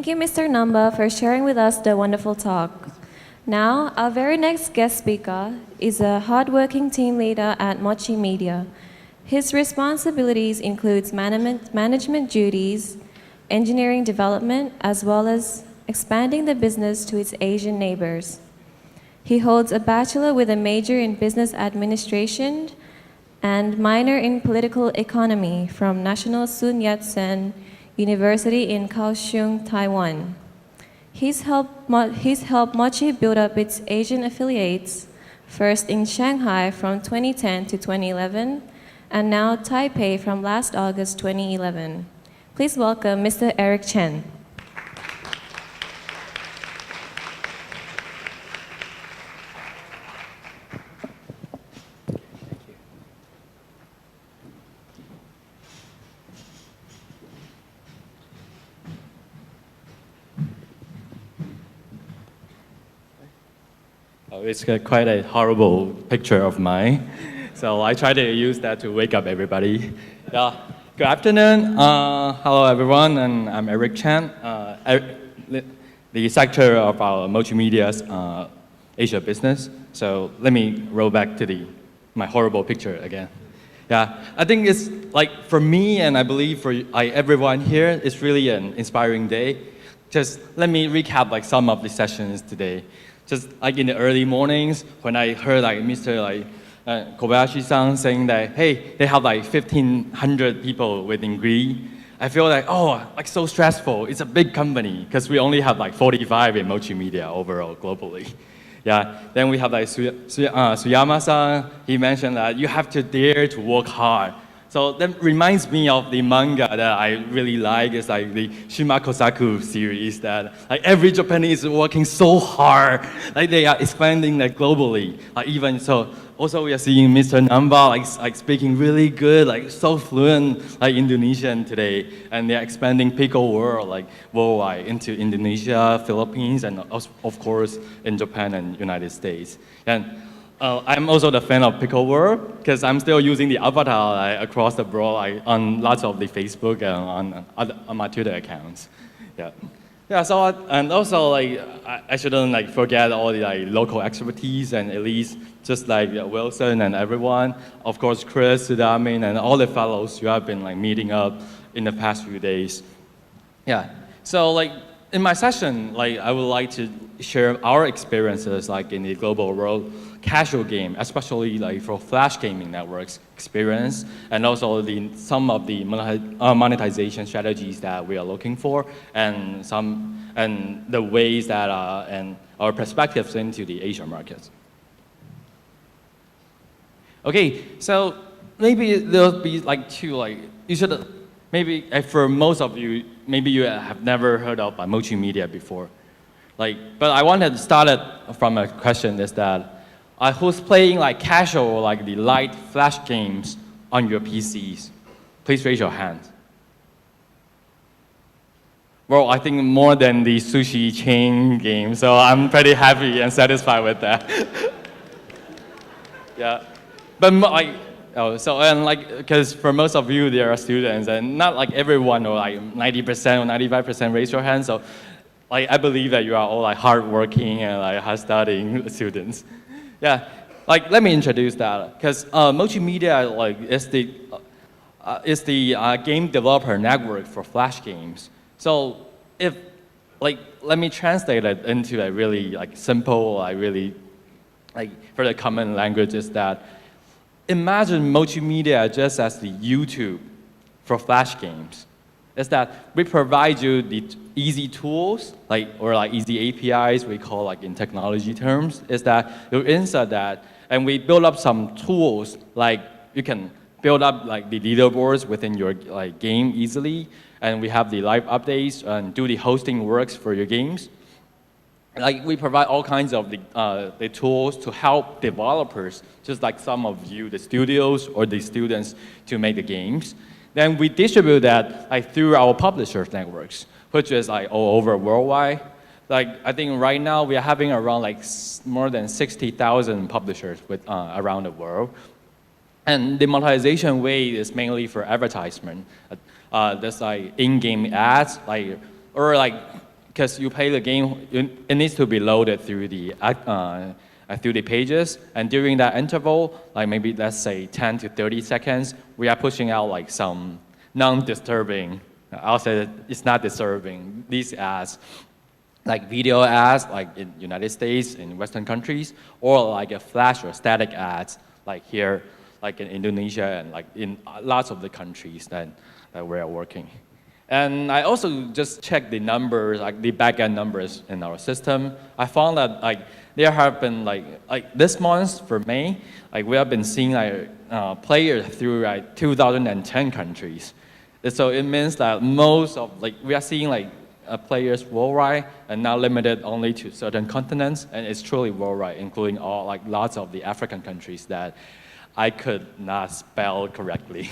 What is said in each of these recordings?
Thank you, Mr. Namba, for sharing with us the wonderful talk. Now, our very next guest speaker is a hardworking team leader at Mochi Media. His responsibilities includes management duties, engineering development, as well as expanding the business to its Asian neighbors. He holds a bachelor with a major in business administration and minor in political economy from National Sun Yat-sen University in Kaohsiung, Taiwan. He's helped Mochi build up its Asian affiliates, first in Shanghai from 2010 to 2011, and now Taipei from last August 2011. Please welcome Mr. Eric Chen. It's quite a horrible picture of mine, so I try to use that to wake up everybody. Good afternoon. Hello, everyone, and I'm Eric Chen, the secretary of our Mochi Media's Asia business. So let me roll back to my horrible picture again. Yeah, I think it's like for me, and I believe for everyone here, it's really an inspiring day. Just let me recap some of the sessions today. Just like in the early mornings, when I heard Mr. Kobayashi-san saying that, hey, they have 1,500 people within Gree, I feel so stressful. It's a big company because we only have 45 in Mochi Media overall globally. Yeah. Then we have Suyama-san. He mentioned that you have to dare to work hard. So that reminds me of the manga that I really like. It's the Shimakosaku series that every Japanese is working so hard. They are expanding globally. Even so, also we are seeing Mr. Namba speaking really good, so fluent Indonesian today, and they are expanding Pico World worldwide into Indonesia, Philippines, and of course in Japan and United States. And I'm also the fan of Pickle World because I'm still using the avatar across the board on lots of the Facebook and on my Twitter accounts. Yeah. Yeah. So and also I shouldn't forget all the local expertise and at least just Wilson and everyone, of course Chris, Sudamin, and all the fellows who have been meeting up in the past few days. Yeah. So in my session, I would like to share our experiences in the global world casual game, especially for flash gaming networks experience, and also some of the monetization strategies that we are looking for, and the ways that and our perspectives into the Asian markets. Okay, so maybe there'll be two you should maybe for most of you maybe you have never heard of Mochi Media before, but I wanted to start it from a question is that. Who's playing casual, the light flash games on your PCs? Please raise your hand. Well, I think more than the sushi chain game, so I'm pretty happy and satisfied with that. Yeah, but because for most of you, there are students, and not everyone or 90% or 95% raise your hand. So, I believe that you are all hardworking and hard-studying students. Yeah, let me introduce that because Mochi Media is the game developer network for flash games. So if let me translate it into a really simple, really for the common language is that imagine Mochi Media just as the YouTube for flash games. Is that we provide you the easy tools, or easy APIs, we call in technology terms, is that you insert that, and we build up some tools, you can build up the leaderboards within your game easily, and we have the live updates and do the hosting works for your games. We provide all kinds of the tools to help developers, just like some of you, the studios or the students, to make the games. Then we distribute that through our publishers networks, which is all over worldwide. I think right now we are having around more than 60,000 publishers around the world. And the monetization way is mainly for advertisement. There's in-game ads, or because you play the game, it needs to be loaded through the pages, and during that interval, like maybe let's say 10 to 30 seconds, we are pushing out like some non-disturbing, I'll say that it's not disturbing, these ads, like video ads, like in United States, in Western countries, or like a flash or static ads, like here, like in Indonesia, and like in lots of the countries that we are working. And I also just checked the numbers, like the backend numbers in our system. I found that like there have been like this month for May, like we have been seeing like players through like 2010 countries. So it means that most of we are seeing like players worldwide and not limited only to certain continents, and it's truly worldwide, including all like lots of the African countries that I could not spell correctly.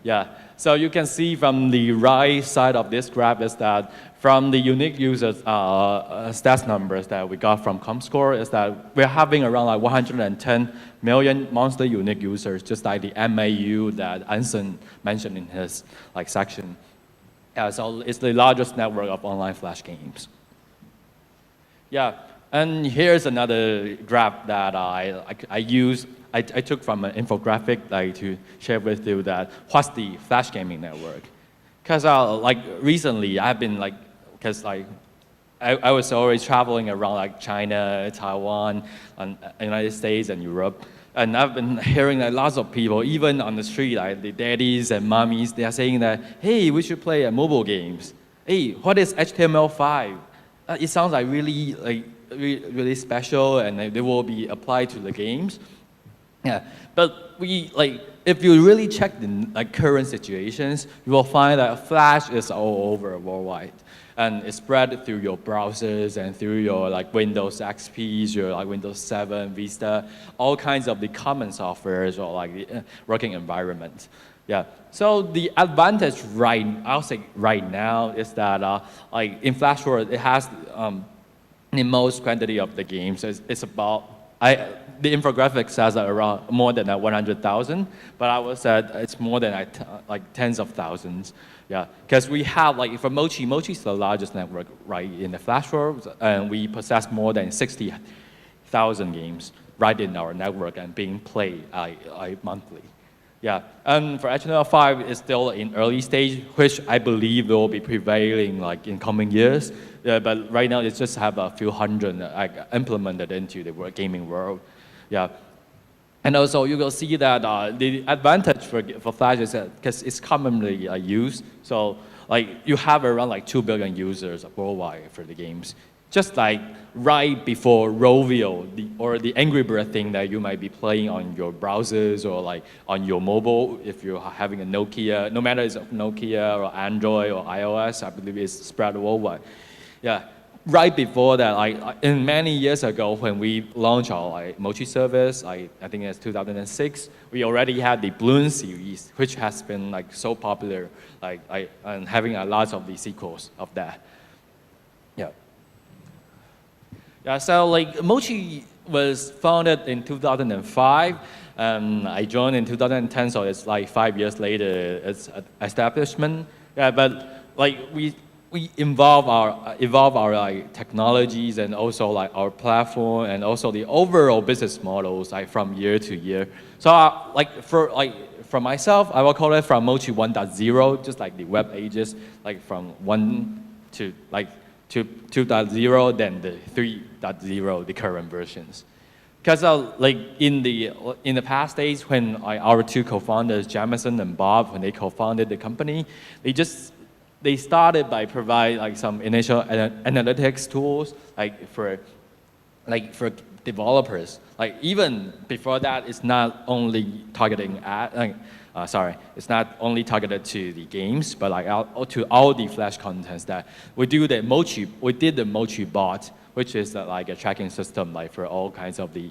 Yeah, so you can see from the right side of this graph is that from the unique users stats numbers that we got from ComScore is that we're having around like 110 million monthly unique users, just like the MAU that Anson mentioned in his section. So it's the largest network of online flash games. Yeah, and here's another graph that I took from an infographic to share with you that what's the flash gaming network. Because recently I've been because I was always traveling around China, Taiwan, and United States and Europe. And I've been hearing lots of people, even on the street, the daddies and mommies, they are saying that, hey, we should play mobile games. Hey, what is HTML5? It sounds really special, and they will be applied to the games. Yeah, but if you really check the current situations, you will find that Flash is all over worldwide, and it's spread through your browsers and through your Windows XPs, your Windows 7, Vista, all kinds of the common softwares or the working environment. Yeah. So the advantage I'll say right now is that in Flash world it has the most quantity of the games. It's about the infographic says that around more than 100,000, but I would say it's more than tens of thousands. Yeah, because we have for Mochi is the largest network in the Flash world, and we possess more than 60,000 games in our network and being played monthly. Yeah, and for HTML5 it's still in early stage, which I believe will be prevailing in coming years. Yeah, but right now it's just have a few hundred implemented into the gaming world. Yeah, and also you will see that the advantage for Flash is that because it's commonly used, so you have around 2 billion users worldwide for the games. Just right before Rovio or the Angry Bird thing that you might be playing on your browsers or on your mobile, if you're having a Nokia, no matter it's Nokia or Android or iOS, I believe it's spread worldwide. Yeah, right before that, in many years ago when we launched our Mochi service, I think it's 2006, we already had the Bloom series, which has been so popular, and having a lot of the sequels of that. Yeah. Yeah, so Mochi was founded in 2005. I joined in 2010, so it's 5 years later its establishment. Yeah, but we evolve our technologies and also our platform and also the overall business models from year to year. So for myself, I will call it from Mochi 1.0, just like the web pages, from 1 to 2.0, then the 3.0, the current versions. Because in the past days when our two co-founders, Jamison and Bob, when they co-founded the company, they started by provide some initial analytics tools for developers. Even before that, it's not only targeting it's not only targeted to the games, but to all the Flash contents that we did the Mochi bot, which is a tracking system for all kinds of the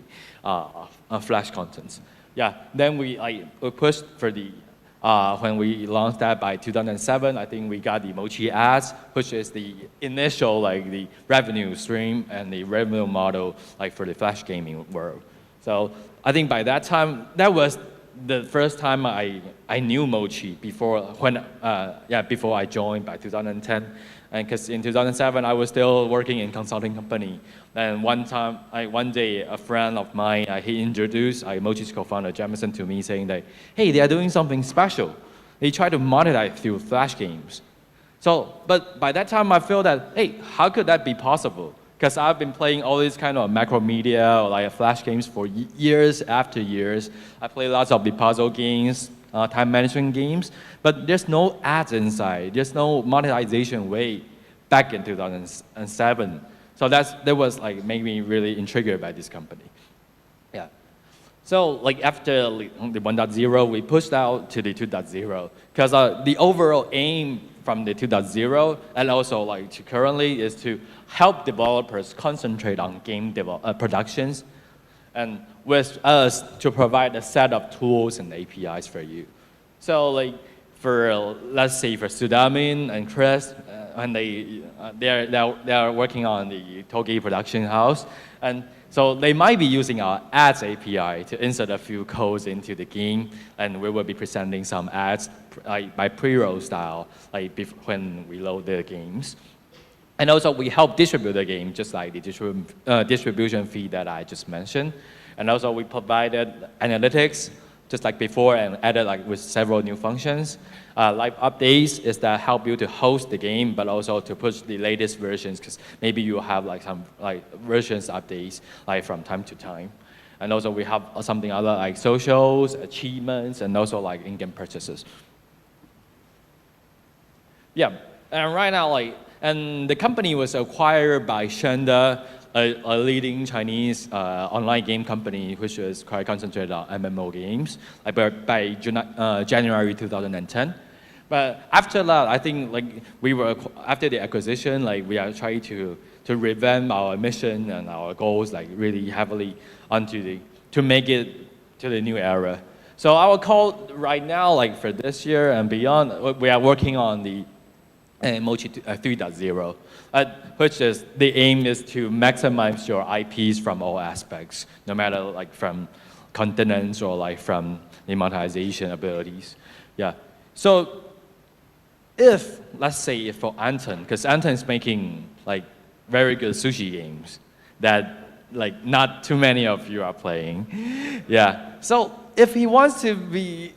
Flash contents. Yeah, then we pushed for the when we launched that by 2007, I think we got the Mochi ads, which is the initial the revenue stream and the revenue model for the Flash gaming world. So I think by that time that was the first time I knew Mochi before I joined by 2010, and because in 2007 I was still working in consulting company. And one day a friend of mine he introduced Mochi's co-founder Jamison to me, saying that hey, they are doing something special. They try to monetize through Flash games. So, but by that time I feel that hey, how could that be possible? Because I've been playing all these kind of macro media or like Flash games for years after years. I play lots of the puzzle games, time management games, but there's no ads inside. There's no monetization way back in 2007. So that was like made me really intrigued by this company. Yeah. So like after the 1.0, we pushed out to the 2.0 because the overall aim from the 2.0 and also like to currently is to help developers concentrate on game productions, and with us to provide a set of tools and APIs for you. So like for let's say for Sudamin and Chris, and they are working on the Togi production house, and so they might be using our ads API to insert a few codes into the game, and we will be presenting some ads like by pre-roll style, like when we load the games. And also we help distribute the game, just like the distribution fee that I just mentioned. And also we provided analytics, just like before, and added like with several new functions. Live updates is that help you to host the game, but also to push the latest versions, because maybe you have like some like versions updates like from time to time. And also we have something other like socials, achievements, and also like in-game purchases. Yeah, and right now and the company was acquired by Chen, a leading Chinese online game company, which is quite concentrated on MMO games, like by January 2010. But after that, I think after the acquisition, like we are trying to revamp our mission and our goals like really heavily to make it to the new era. So our call right now, like for this year and beyond, we are working on the Mochi 3.0, which is the aim is to maximize your IPs from all aspects, no matter like from continents or like from the monetization abilities. Yeah. So if, let's say for Anton, because Anton is making like very good sushi games that like not too many of you are playing. Yeah. So if he wants the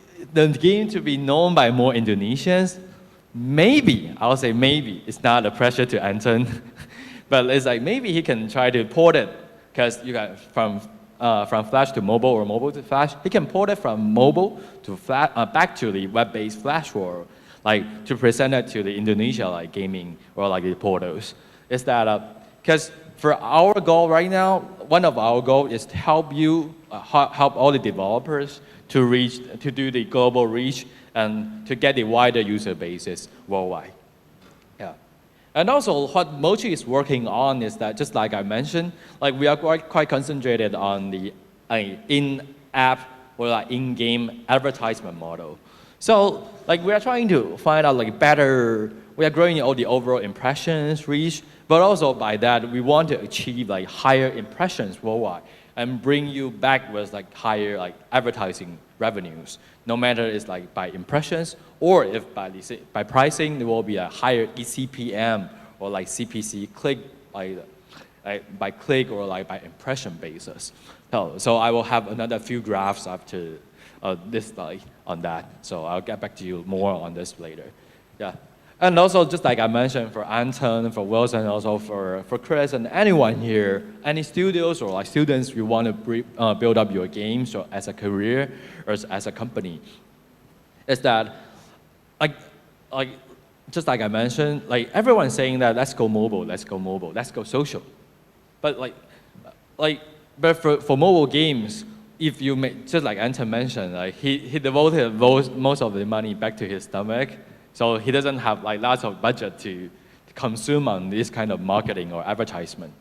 game to be known by more Indonesians, maybe, I'll say maybe, it's not a pressure to Anton, but it's like maybe he can try to port it, because you got from Flash to mobile or mobile to Flash, he can port it from mobile to back to the web-based Flash world, like to present it to the Indonesia like gaming or like the portals. Is that because for our goal right now, one of our goals is to help all the developers to do the global reach and to get a wider user bases worldwide. Yeah. And also what Mochi is working on is that, just like I mentioned, like we are quite concentrated on the in-app or like in-game advertisement model. So like we are trying to find out like we are growing all the overall impressions, reach, but also by that we want to achieve like higher impressions worldwide and bring you back with like higher like advertising revenues, no matter it's like by impressions or if by pricing, there will be a higher eCPM or like CPC click by click or like by impression basis. So I will have another few graphs after this slide on that. So I'll get back to you more on this later. Yeah. And also, just like I mentioned, for Anton, for Wilson, also for Chris and anyone here, any studios or like students you want to build up your games or as a career or as a company, is that just like I mentioned, like everyone's saying that let's go mobile, let's go social, but but for mobile games, if you make, just like Anton mentioned, like he devoted most of the money back to his stomach. So he doesn't have like lots of budget to consume on this kind of marketing or advertisement.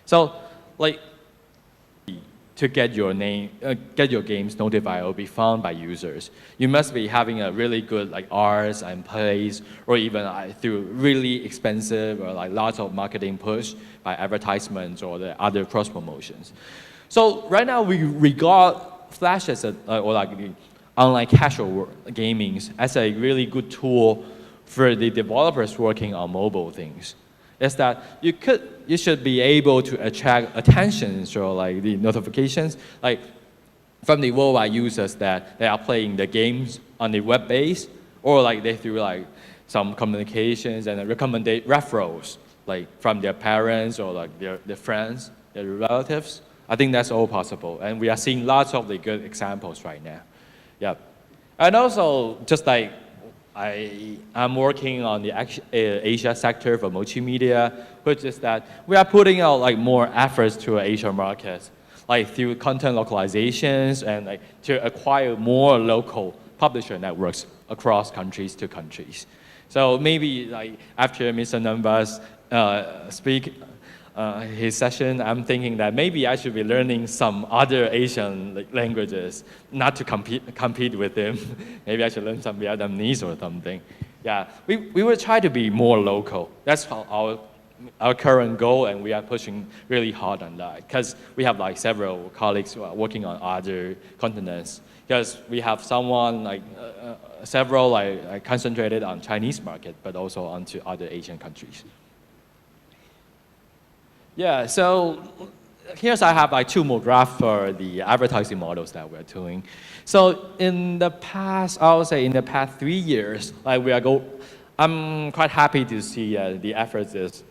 So like to get your games notified or be found by users, you must be having a really good like arts and plays, or even through really expensive or like lots of marketing push by advertisements or the other cross promotions. So right now we regard Flash as online casual gaming as a really good tool for the developers working on mobile things. Is that you should be able to attract attention, so like the notifications, like from the worldwide users that they are playing the games on the web base, or like they through like some communications and recommended referrals, like from their parents or like their friends, their relatives. I think that's all possible, and we are seeing lots of the good examples right now. Yeah, and also just like I'm working on the Asia sector for Mochi Media, which is that we are putting out like more efforts to Asia markets, like through content localizations and like to acquire more local publisher networks across countries to countries. So maybe like after Mr. Namba's speak his session, I'm thinking that maybe I should be learning some other Asian languages, not to compete with him. Maybe I should learn some Vietnamese or something. Yeah, we will try to be more local. That's our current goal, and we are pushing really hard on that because we have like several colleagues who are working on other continents. Because we have someone like several like concentrated on Chinese market, but also onto other Asian countries. Yeah, so here's I have like 2 more graphs for the advertising models that we're doing. So in the past, I would say in the past 3 years, like I'm quite happy to see the efforts is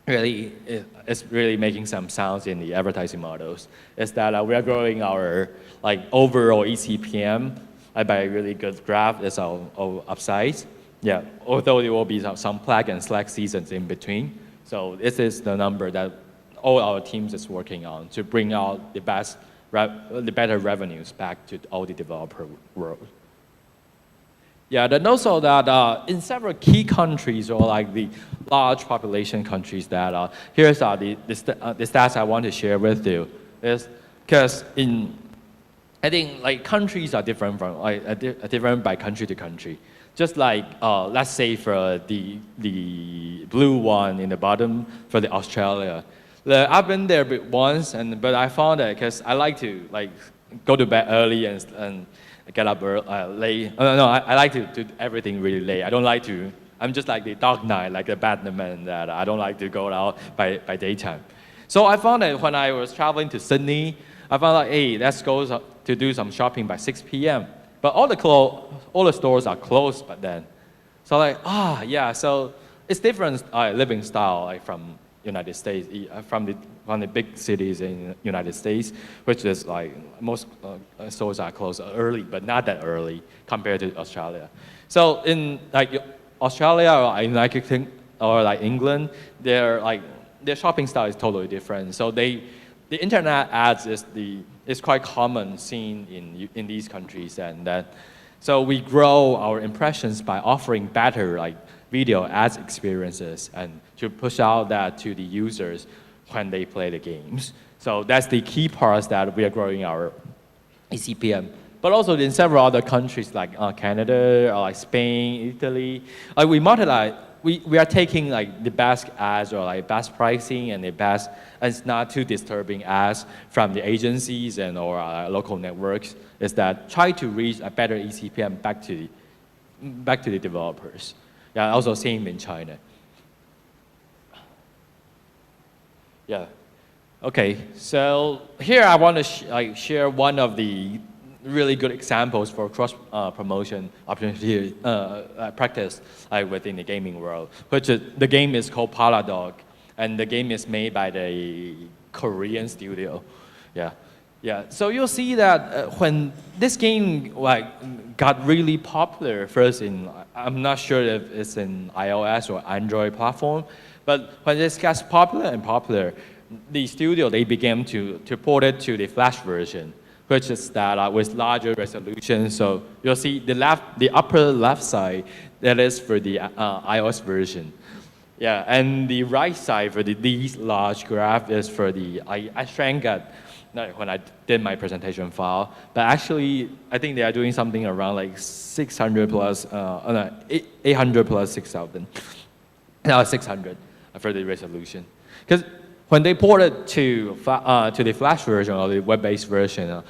really making some sounds in the advertising models. Is that we are growing our like overall eCPM by a really good graph. It's our upside. Yeah, although there will be some plug and slack seasons in between. So this is the number that all our teams is working on to bring out the better revenues back to all the developer world. Yeah, then also that in several key countries or like the large population countries that here's the stats I want to share with you is because I think like countries are different from different by country to country. Just like, let's say for the blue one in the bottom for the Australia. I've been there once, but I found that because I like to like go to bed early and get up late. No, I like to do everything really late. I don't like to, I'm just like the Dark Knight, like a Batman, that I don't like to go out by daytime. So I found that when I was traveling to Sydney, I found like, hey, let's go to do some shopping by 6 p.m. But all the stores are closed by then. So like, yeah, so it's different living style like from United States, from the big cities in United States, which is like most stores are closed early, but not that early compared to Australia. So in like Australia or United Kingdom or like England, their shopping style is totally different. So the internet ads is quite common seen in these countries, and that so we grow our impressions by offering better like video ads experiences and to push out that to the users when they play the games. So that's the key parts that we are growing our eCPM. But also in several other countries like Canada or like Spain, Italy, we are taking like the best ads or like best pricing and the best, and it's not too disturbing ads from the agencies and or local networks. Is that try to reach a better eCPM back to the developers. Yeah, also same in China. Yeah. Okay, so here I want to share one of the really good examples for cross promotion opportunity practice within the gaming world, which is, the game is called Paladog, and the game is made by the Korean studio. Yeah. Yeah, so you'll see that when this game got really popular first I'm not sure if it's in iOS or Android platform, but when this gets popular, the studio, they began to port it to the Flash version, which is that with larger resolution. So you'll see the upper left side, that is for the iOS version. Yeah, and the right side for these large graph is for the, I shrank it when I did my presentation file, but actually I think they are doing something around like 600 plus, 800 plus 6,000, 600 for the resolution. Because when they port it to the Flash version or the web-based version,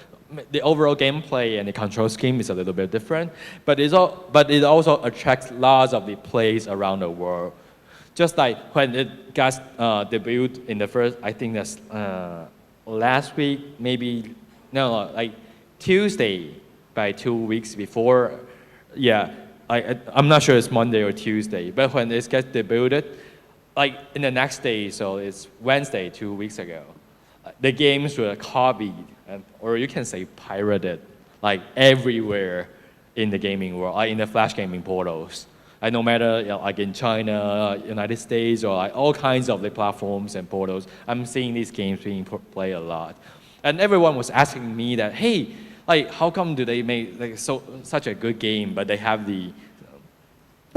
the overall gameplay and the control scheme is a little bit different, but it also attracts lots of the players around the world. Just like when it got debuted in the first, I think that's last week, maybe, no, like Tuesday, by 2 weeks before, yeah, I'm not sure it's Monday or Tuesday, but when it gets debuted, like in the next day, so it's Wednesday, 2 weeks ago, the games were copied, or you can say pirated, like everywhere in the gaming world, like in the Flash gaming portals. Like no matter like in China, United States, or like all kinds of the platforms and portals, I'm seeing these games being played a lot. And everyone was asking me that, hey, like how come do they make like such a good game, but they have the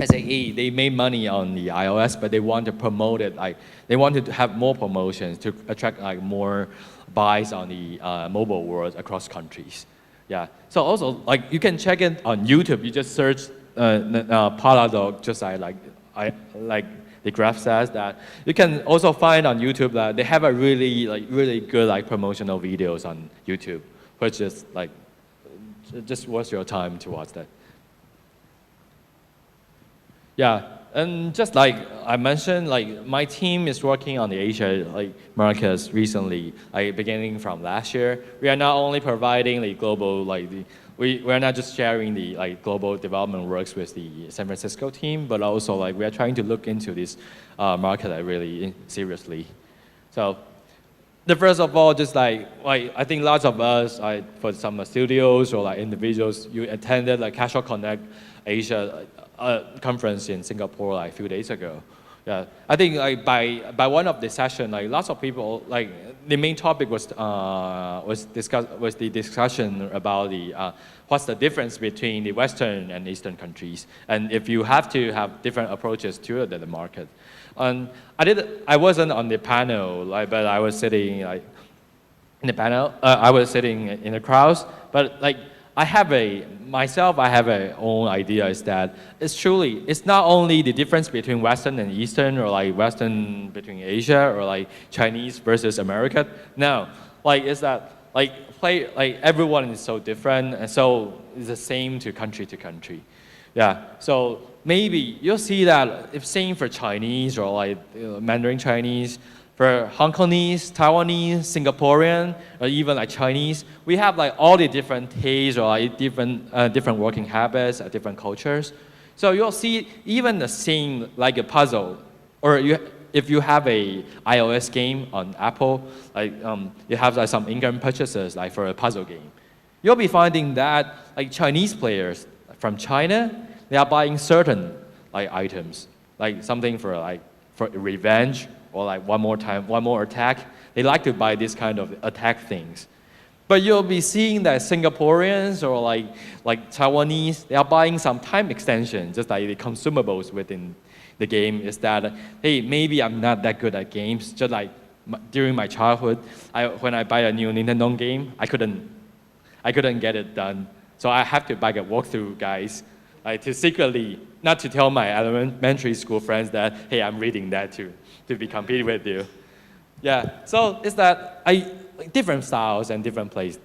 SAE, they made money on the iOS, but they want to promote it, like they wanted to have more promotions to attract like more buys on the mobile world across countries. Yeah, so also like you can check it on YouTube, you just search Paradox, just like the graph says that. You can also find on YouTube that they have a really good like promotional videos on YouTube, which is like, just worth your time to watch that. Yeah, and just like I mentioned, like my team is working on the Asia like markets recently, like beginning from last year. We are not only providing the global like we are not just sharing the like global development works with the San Francisco team, but also like we are trying to look into this market really seriously. So the first of all, just like I think lots of us, for some studios or like individuals, you attended like Casual Connect Asia conference in Singapore like a few days ago. Yeah, I think like by one of the session, like lots of people, like the main topic was the discussion about the what's the difference between the Western and Eastern countries, and if you have to have different approaches to the market. And I wasn't on the panel, like, but I was sitting like in the panel. I was sitting in the crowds, but like I have a own idea is that it's not only the difference between Western and Eastern, or like Western between Asia, or like Chinese versus America. No, like it's that like everyone is so different, and so it's the same to country. Yeah, so maybe you'll see that if same for Chinese or like Mandarin Chinese, for Hong Kongese, Taiwanese, Singaporean, or even like Chinese, we have like all the different tastes or like different working habits, different cultures. So you'll see even the same like a puzzle, or if you have a iOS game on Apple, like you have like some in-game purchases like for a puzzle game, you'll be finding that like Chinese players from China, they are buying certain like items, like something for revenge, or like one more attack. They like to buy this kind of attack things. But you'll be seeing that Singaporeans or like Taiwanese, they are buying some time extension, just like the consumables within the game. Is that, hey, maybe I'm not that good at games. Just like during my childhood, when I buy a new Nintendo game, I couldn't get it done. So I have to buy a walkthrough, guys, to secretly, not to tell my elementary school friends that, hey, I'm reading that to be compete with you. Yeah, so it's that different styles and different place.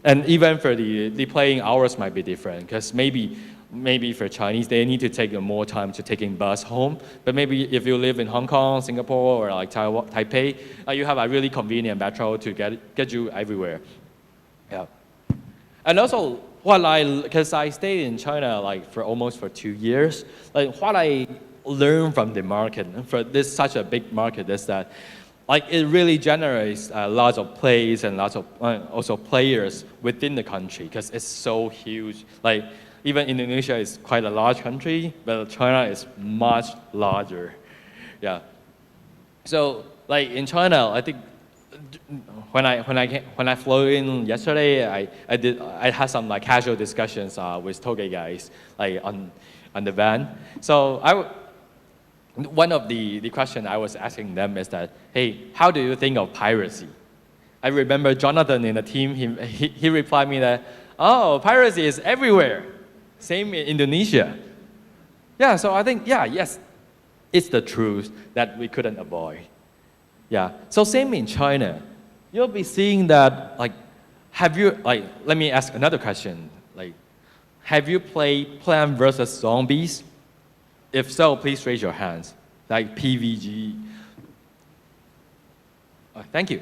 And even for the playing hours might be different, because maybe for Chinese, they need to take more time to taking bus home. But maybe if you live in Hong Kong, Singapore, or like Taipei, you have a really convenient metro to get you everywhere. Yeah. And also, because I stayed in China like for almost 2 years, like what I learned from the market, for this such a big market, is that like it really generates lots of plays and lots of also players within the country, because it's so huge. Like even Indonesia is quite a large country, but China is much larger. Yeah. So like in China, I think when I flew in yesterday, I had some like casual discussions with Toge guys like on the van. So one of the question I was asking them is that, hey, how do you think of piracy? I remember Jonathan in the team, he replied me that, oh, piracy is everywhere. Same in Indonesia. Yeah, so I think, yes, it's the truth that we couldn't avoid. Yeah, so same in China. You'll be seeing that like have you, like, let me ask another question. Like, have you played Plant vs. Zombies? If so, please raise your hands. Like PVG. Thank you.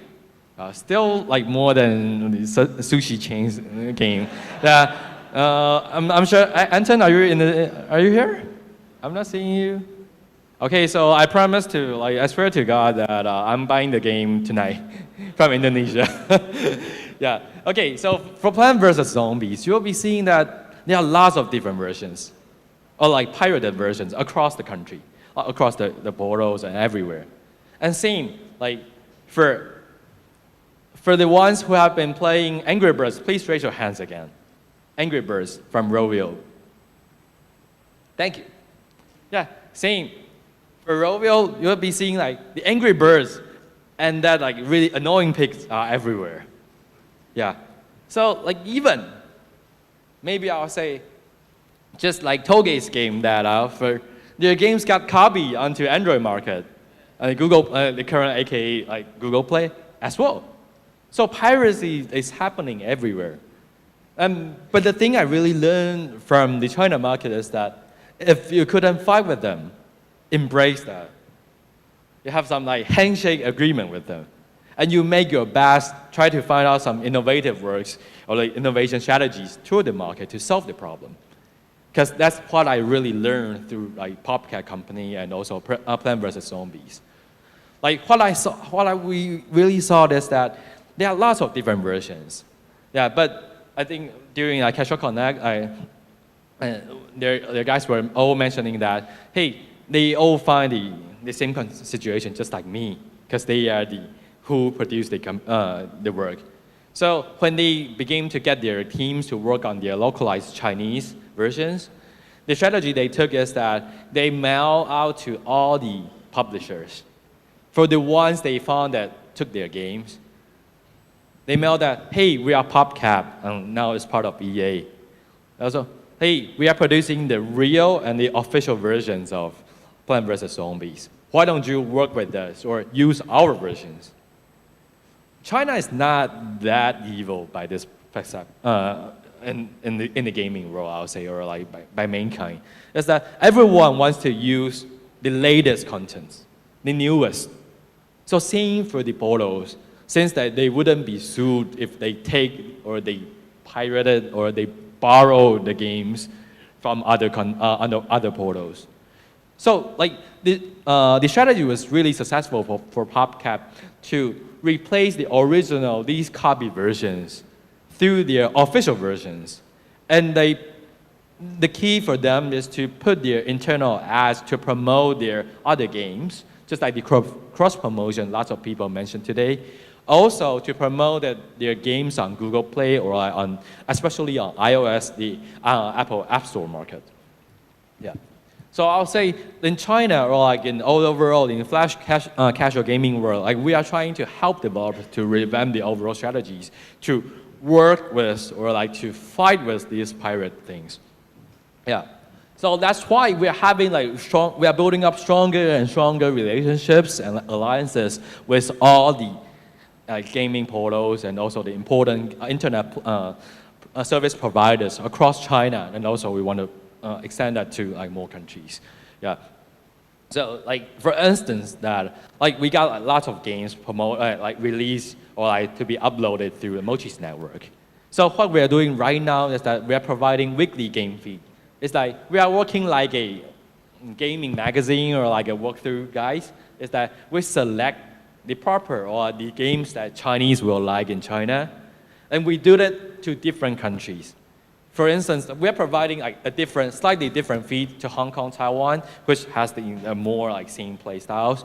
Still like more than the sushi chains game. Yeah. I'm sure. Anton, are you here? I'm not seeing you. Okay, so I promise to, like, I swear to God that I'm buying the game tonight from Indonesia. Yeah. Okay, so for Plant vs. Zombies, you'll be seeing that there are lots of different versions, or like pirated versions across the country, across the borders and everywhere. And same, like, for the ones who have been playing Angry Birds, please raise your hands again. Angry Birds from Rovio. Thank you. Yeah, same. For Rovio, you'll be seeing like the Angry Birds and that like really annoying pigs are everywhere. Yeah. So like even, maybe I'll say, just like Toge's game that for their games got copied onto Android market, Google, the current AKA like Google Play as well. So piracy is happening everywhere. But the thing I really learned from the China market is that if you couldn't fight with them, embrace that. You have some like handshake agreement with them. And you make your best, try to find out some innovative works or like innovation strategies through the market to solve the problem. Because that's what I really learned through like PopCat company and also Plant vs. Zombies. Like we really saw is that there are lots of different versions. Yeah, but I think during Casual Connect, their guys were all mentioning that, hey, they all find the same situation just like me, because they are who produce the work. So when they begin to get their teams to work on their localized Chinese versions, the strategy they took is that they mail out to all the publishers. For the ones they found that took their games, they mail that, hey, we are PopCap, and now it's part of EA. Also, hey, we are producing the real and the official versions of Plant vs. Zombies. Why don't you work with us or use our versions? China is not that evil by this in the gaming world, I would say, or like by mankind. It's that everyone wants to use the latest contents, the newest. So same for the portals, since that they wouldn't be sued if they take or they pirated or they borrow the games from other portals. So like the strategy was really successful for PopCap to replace the original, these copy versions through their official versions. And the key for them is to put their internal ads to promote their other games, just like the cross-promotion lots of people mentioned today. Also to promote their games on Google Play or especially on iOS, the Apple App Store market. Yeah. So I'll say in China or like in all overall in flash casual gaming world, like we are trying to help developers to revamp the overall strategies to work with or like to fight with these pirate things. Yeah. So that's why we are having we are building up stronger and stronger relationships and alliances with all the gaming portals and also the important internet service providers across China, and also we want to extend that to like more countries. Yeah. So like for instance that like we got lots of games released or like to be uploaded through the Mochi's network. So what we are doing right now is that we are providing weekly game feed. It's like we are working like a gaming magazine or like a walkthrough guys. Is that we select the proper or the games that Chinese will like in China, and we do that to different countries. For instance, we're providing like a slightly different feed to Hong Kong, Taiwan, which has the more like same play styles.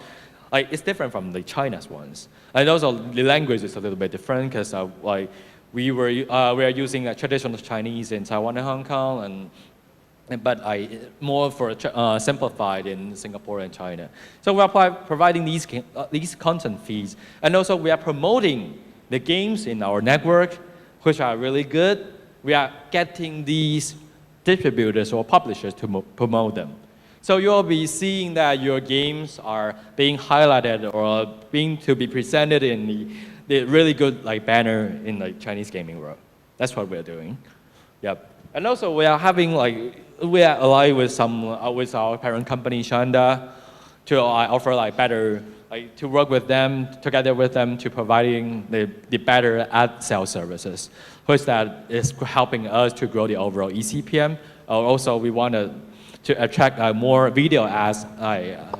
Like it's different from the China's ones, and also the language is a little bit different because we are using traditional Chinese in Taiwan and Hong Kong, but more for simplified in Singapore and China. So we are providing these content feeds, and also we are promoting the games in our network, which are really good. We are getting these distributors or publishers to promote them. So you'll be seeing that your games are being highlighted or to be presented in the really good like banner in the Chinese gaming world. That's what we're doing. Yep. And also we are having we are aligned with with our parent company Shanda to offer better to work with them together with them to providing the better ad sales services, which that is helping us to grow the overall eCPM. Also we want to attract more video ads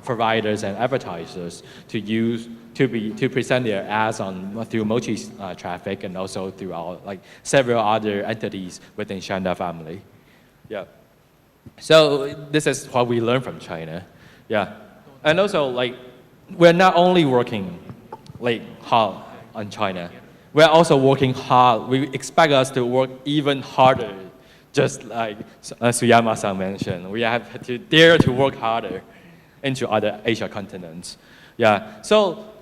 providers and advertisers to use to present their ads through Mochi's traffic and also through our several other entities within Shanda family. Yeah. So this is what we learned from China. Yeah. And also we're not only working hard on China, we're also working hard. We expect us to work even harder, just like Suyama-san mentioned. We have to dare to work harder into other Asia continents. Yeah. So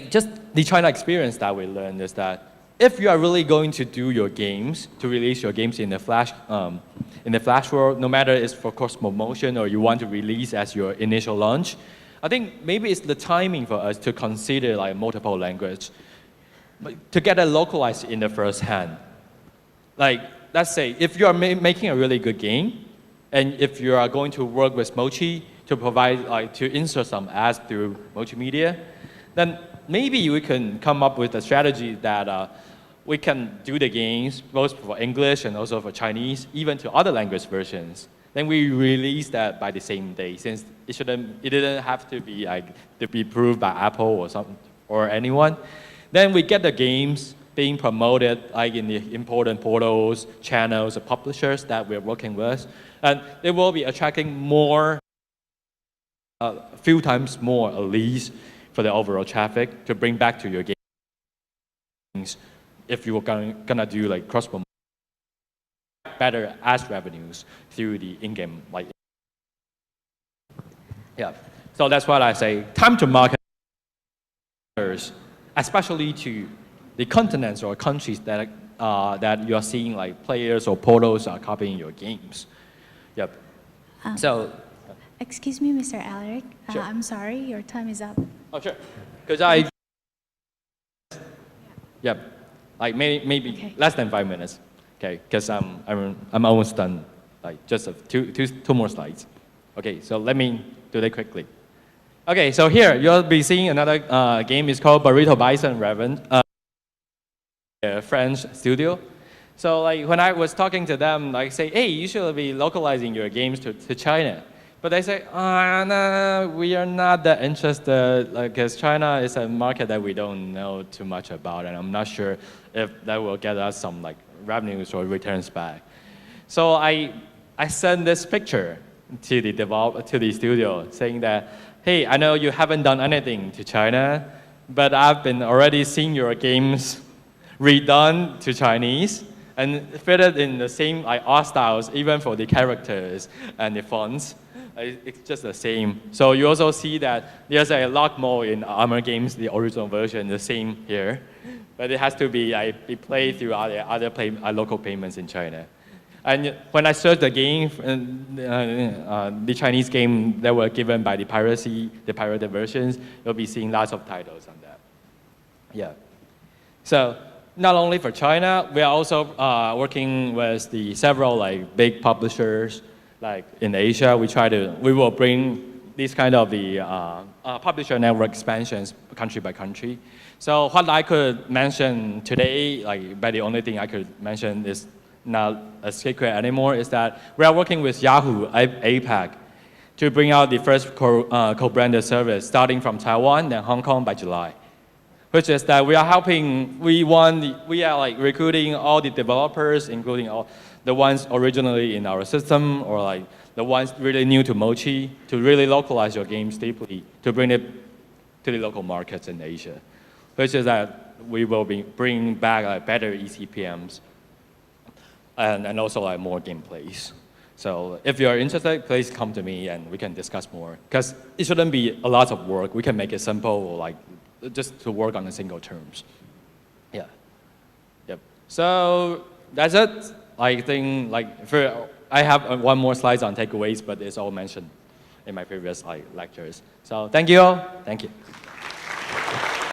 just the China experience that we learned is that if you are really going to do your games, to release your games in the Flash world, no matter it's for cross promotion or you want to release as your initial launch, I think maybe it's the timing for us to consider multiple language, to get it localized in the first hand. Let's say if you are making a really good game, and if you are going to work with Mochi to provide to insert some ads through Mochi Media, then maybe we can come up with a strategy that we can do the games both for English and also for Chinese, even to other language versions. Then we release that by the same day, since it didn't have to be to be approved by Apple or anyone. Then we get the games being promoted in the important portals, channels, or publishers that we're working with, and they will be attracting more, a few times more at least, for the overall traffic to bring back to your games. If you were gonna do cross promotion, better ads revenues through the in-game yeah. So that's what I say. Time to market, especially to the continents or countries that you are seeing players or portals are copying your games. Yep. So. Excuse me, Mr. Eric. Sure. I'm sorry, your time is up. Oh sure. Because yep. Maybe Okay. less than 5 minutes. Okay. Because I'm almost done. Just two more slides. Okay. So let me do that quickly. Okay. So here you'll be seeing another game. It's called Burrito Bison Raven. A French studio. So when I was talking to them, say, hey, you should be localizing your games to China. But they say, no, we are not that interested, because China is a market that we don't know too much about, and I'm not sure if that will get us some revenues or returns back. So I sent this picture to the studio saying that, hey, I know you haven't done anything to China, but I've been already seeing your games redone to Chinese and fitted in the same art styles, even for the characters and the fonts. It's just the same. So you also see that there's a lot more in Armor Games, the original version, the same here. But it has to be played through other local payments in China. And when I searched the game, the Chinese game that were given by the pirated versions, you'll be seeing lots of titles on that. Yeah. So not only for China, we are also working with the several big publishers. In Asia, we will bring these kind of the publisher network expansions country by country. So what I could mention today, but the only thing I could mention is not a secret anymore, is that we are working with Yahoo APAC to bring out the first co-branded service starting from Taiwan and Hong Kong by July. Which is that we are helping, we are recruiting all the developers, including all the ones originally in our system or the ones really new to Mochi, to really localize your games deeply, to bring it to the local markets in Asia. Which is that we will be bringing back better eCPMs and also more gameplays. So if you're interested, please come to me and we can discuss more. Because it shouldn't be a lot of work. We can make it simple or just to work on a single terms. Yeah. Yep. So that's it. I think I have one more slide on takeaways, but it's all mentioned in my previous lectures. So thank you all. Thank you.